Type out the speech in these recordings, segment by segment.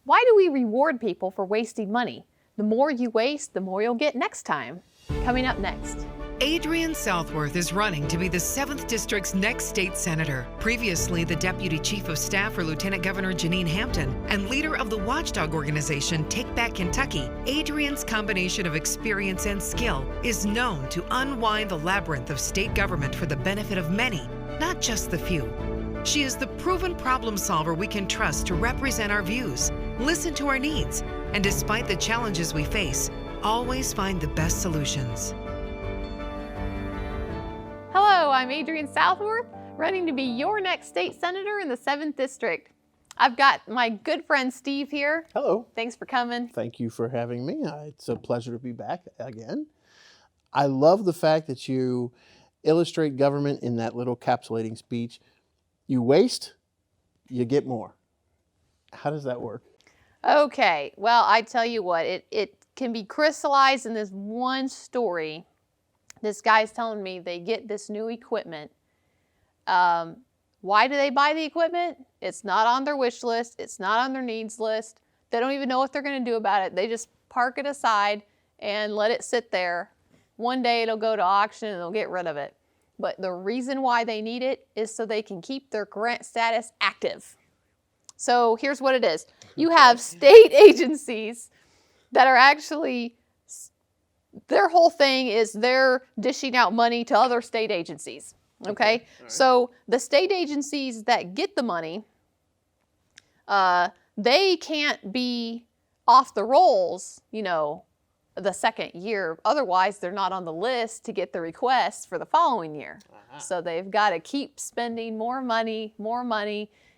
Why do we reward people for wasting money? The more you waste, the more you'll get next time. Coming up next. Adrienne Southworth is running to be the 7th District's next state senator. Previously the Deputy Chief of Staff for Lieutenant Governor Janine Hampton and leader of the watchdog organization Take Back Kentucky, Adrienne's combination of experience and skill is known to unwind the labyrinth of state government for the benefit of many, not just the few. She is the proven problem solver we can trust to represent our views, listen to our needs, and despite the challenges we face, always find the best solutions. Hello, I'm Adrienne Southworth, running to be your next state senator in the 7th District. I've got my good friend Steve here. Hello. Thanks for coming. Thank you for having me. It's a pleasure to be back again. I love the fact that you illustrate government in that little capsulating speech. You waste, you get more. How does that work? Okay, well, I tell you what, it can be crystallized in this one story. This guy's telling me they get this new equipment. Why do they buy the equipment? It's not on their wish list. It's not on their needs list. They don't even know what they're going to do about it. They just park it aside and let it sit there. One day it'll go to auction and they'll get rid of it. But the reason why they need it is so they can keep their grant status active. So here's what it is. You have state agencies that are actually, their whole thing is they're dishing out money to other state agencies, okay? Right. So the state agencies that get the money, they can't be off the rolls, the second year. Otherwise, they're not on the list to get the requests for the following year. So they've got to keep spending more money.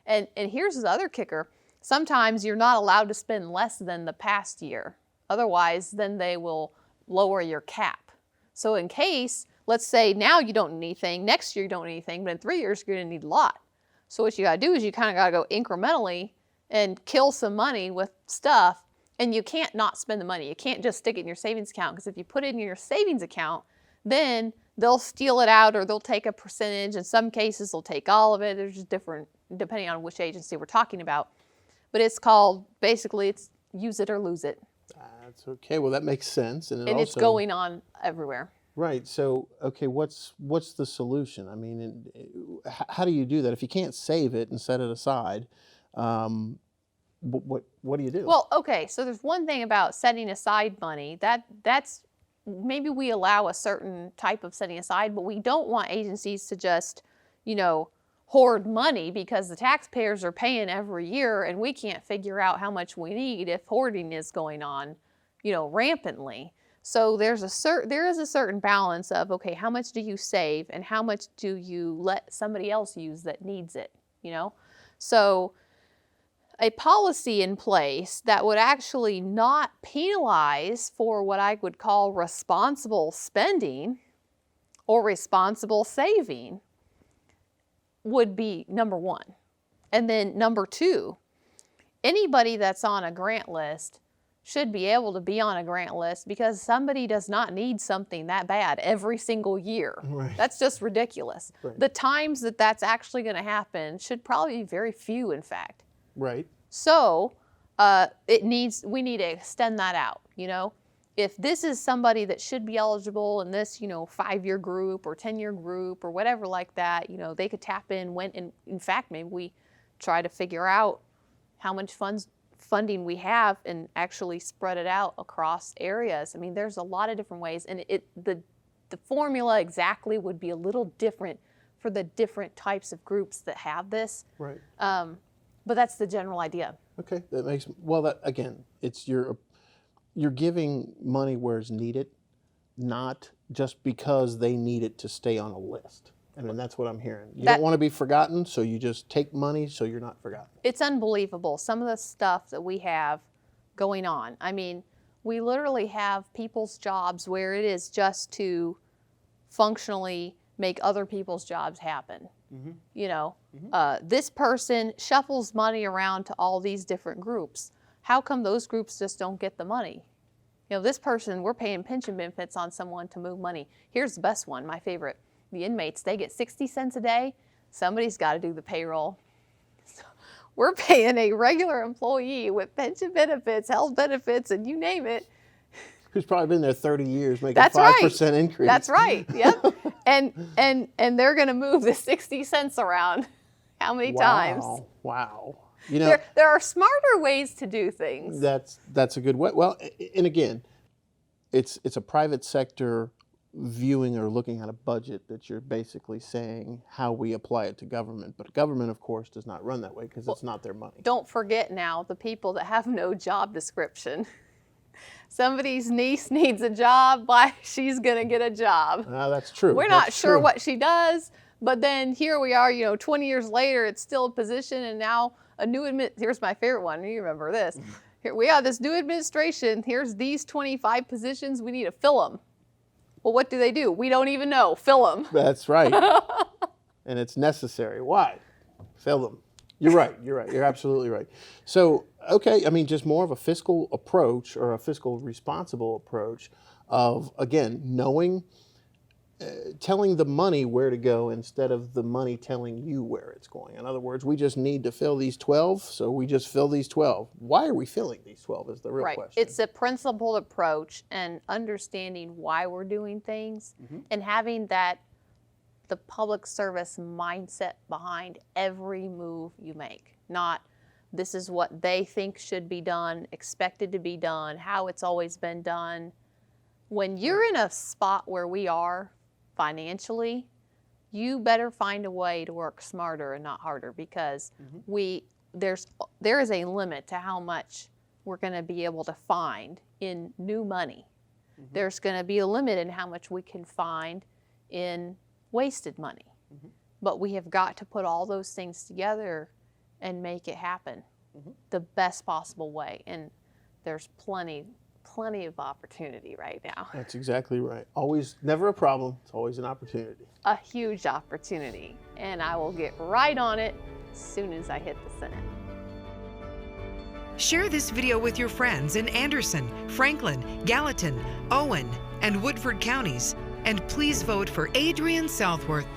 And here's the other kicker. Sometimes you're not allowed to spend less than the past year. Otherwise, then they will lower your cap. So in case, let's say now you don't need anything, next year you don't need anything, but in 3 years you're going to need a lot. So what you got to do is you kind of got to go incrementally and kill some money with stuff, and you can't not spend the money. You can't just stick it in your savings account, because if you put it in your savings account, then they'll steal it out or they'll take a percentage. In some cases, they'll take all of it. There's just different, depending on which agency we're talking about. But it's called, basically, it's use it or lose it. That's okay. Well, that makes sense. And it's going on everywhere. Right. So, okay, what's the solution? I mean, how do you do that? If you can't save it and set it aside, what do you do? Well, okay, so there's one thing about setting aside money. That's maybe we allow a certain type of setting aside, but we don't want agencies to just, hoard money, because the taxpayers are paying every year and we can't figure out how much we need if hoarding is going on, rampantly. So there is a certain balance of, okay, how much do you save and how much do you let somebody else use that needs it, So a policy in place that would actually not penalize for what I would call responsible spending or responsible saving would be number one. And then number two, anybody that's on a grant list should be able to be on a grant list, because somebody does not need something that bad every single year. Right. That's just ridiculous. Right. The times that that's actually going to happen should probably be very few, in fact. Right. So we need to extend that out, If this is somebody that should be eligible in this, 5-year group or 10-year group or whatever like that, they could tap in in fact, maybe we try to figure out how much funding we have and actually spread it out across areas. I mean, there's a lot of different ways, and the formula exactly would be a little different for the different types of groups that have this. Right. But that's the general idea. Okay, that again, it's you're giving money where it's needed, not just because they need it to stay on a list. I mean, that's what I'm hearing. You don't want to be forgotten, so you just take money so you're not forgotten. It's unbelievable, some of the stuff that we have going on. I mean, we literally have people's jobs where it is just to functionally make other people's jobs happen. Mm-hmm. This person shuffles money around to all these different groups. How come those groups just don't get the money? This person, we're paying pension benefits on someone to move money. Here's the best one, my favorite. The inmates, they get 60 cents a day. Somebody's got to do the payroll. So we're paying a regular employee with pension benefits, health benefits, and you name it. Who's probably been there 30 years, making That's 5% increase. That's right. Yep. and they're going to move the 60 cents around. How many times? Wow. You know, there are smarter ways to do things. That's a good way. Well, and again, it's a private sector viewing or looking at a budget that you're basically saying how we apply it to government. But government, of course, does not run that way because it's not their money. Don't forget now the people that have no job description. Somebody's niece needs a job. Why, she's going to get a job. That's true. We're not sure what she does, but then here we are, 20 years later, it's still a position, and now a new here's my favorite one. You remember this. Here we have this new administration. Here's these 25 positions. We need to fill them. Well, what do? We don't even know. Fill them. That's right. And it's necessary. Why? Fill them. You're right. You're absolutely right. So, okay, I mean, just more of a fiscal approach or a fiscal responsible approach of, again, knowing, telling the money where to go instead of the money telling you where it's going. In other words, we just need to fill these 12, so we just fill these 12. Why are we filling these 12 is the real question. It's a principled approach and understanding why we're doing things and having the public service mindset behind every move you make. Not this is what they think should be done, expected to be done, how it's always been done. When you're in a spot where we are financially, you better find a way to work smarter and not harder, because there is a limit to how much we're going to be able to find in new money. There's going to be a limit in how much we can find in wasted money. But we have got to put all those things together and make it happen the best possible way. And there's plenty of opportunity right now. That's exactly right. Always, never a problem. It's always an opportunity. A huge opportunity. And I will get right on it as soon as I hit the Senate. Share this video with your friends in Anderson, Franklin, Gallatin, Owen, and Woodford counties. And please vote for Adrienne Southworth